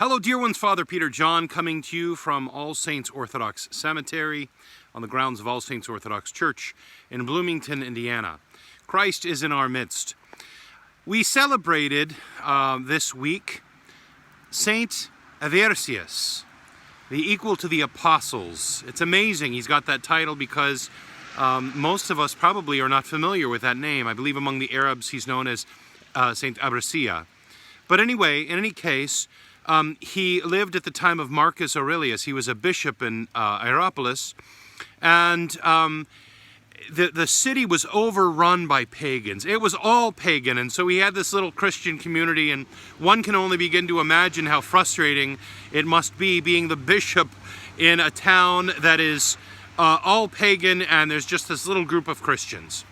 Hello, dear ones. Father Peter John coming to you from All Saints Orthodox Cemetery on the grounds of All Saints Orthodox Church in Bloomington, Indiana. Christ is in our midst. We celebrated this week Saint Averkias, the equal to the apostles. It's amazing he's got that title because most of us probably are not familiar with that name. I believe among the Arabs he's known as Saint Averkias. But anyway, in any case, he lived at the time of Marcus Aurelius. He was a bishop in Hierapolis, and the city was overrun by pagans. It was all pagan, and so he had this little Christian community, and one can only begin to imagine how frustrating it must be being the bishop in a town that is all pagan, and there's just this little group of Christians.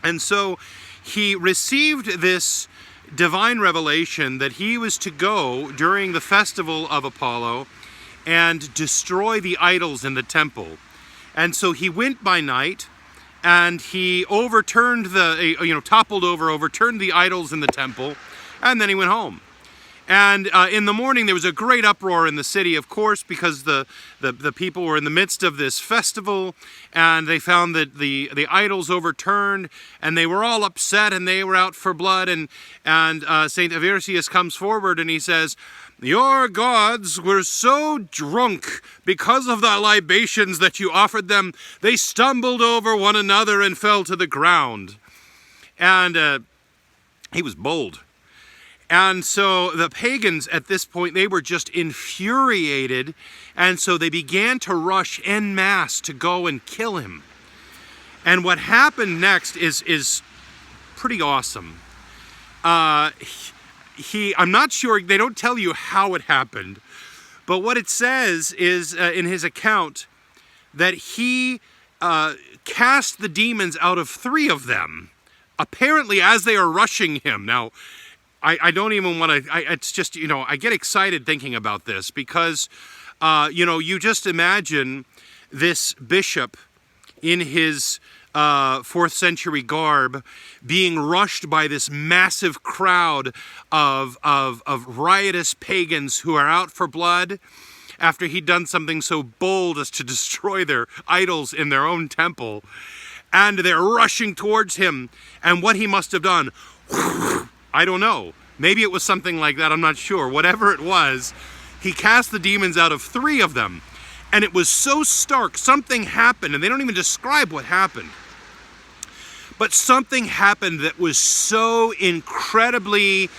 And so he received this divine revelation that he was to go during the festival of Apollo and destroy the idols in the temple. And so he went by night and he overturned toppled over, overturned the idols in the temple, and then he went home. And in the morning there was a great uproar in the city, of course, because the people were in the midst of this festival, and they found that the idols overturned, and they were all upset, and they were out for blood. And Saint Averkias comes forward and he says, "Your gods were so drunk because of the libations that you offered them, they stumbled over one another and fell to the ground." And he was bold. And so the pagans at this point, they were just infuriated, and so they began to rush en masse to go and kill him. And what happened next is pretty awesome. I'm not sure, they don't tell you how it happened, but what it says is in his account that he cast the demons out of 3 of them, apparently as they are rushing him. Now, I don't even want to, it's just, I get excited thinking about this because, you just imagine this bishop in his 4th century garb being rushed by this massive crowd of riotous pagans who are out for blood after he'd done something so bold as to destroy their idols in their own temple. And they're rushing towards him, and what he must have done, I don't know. Maybe it was something like that, I'm not sure. Whatever it was, he cast the demons out of 3 of them. And it was so stark, something happened, and they don't even describe what happened. But something happened that was so incredibly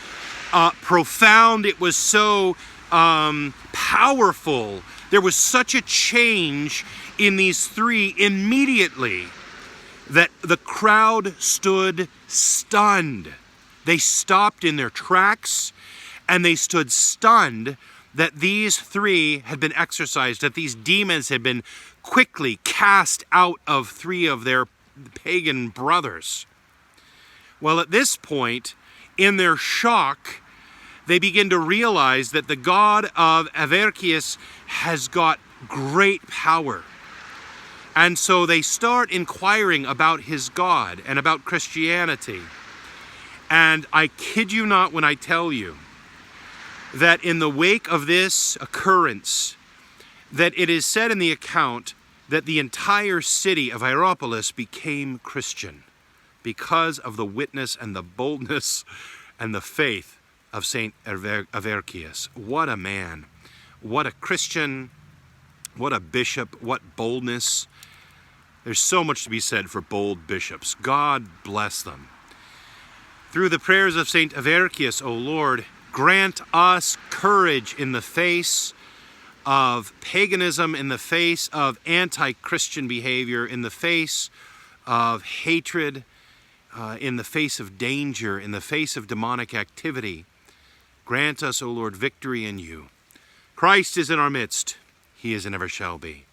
profound, it was so powerful. There was such a change in these 3 immediately that the crowd stood stunned. They stopped in their tracks, and they stood stunned that these 3 had been exorcised, that these demons had been quickly cast out of 3 of their pagan brothers. Well, at this point, in their shock, they begin to realize that the God of Averkias has got great power. And so they start inquiring about his God and about Christianity. And I kid you not when I tell you that in the wake of this occurrence, that it is said in the account that the entire city of Hierapolis became Christian because of the witness and the boldness and the faith of Saint Averkias. What a man, what a Christian, what a bishop, what boldness. There's so much to be said for bold bishops. God bless them. Through the prayers of Saint Averkias, O Lord, grant us courage in the face of paganism, in the face of anti-Christian behavior, in the face of hatred, in the face of danger, in the face of demonic activity. Grant us, O Lord, victory in you. Christ is in our midst. He is and ever shall be.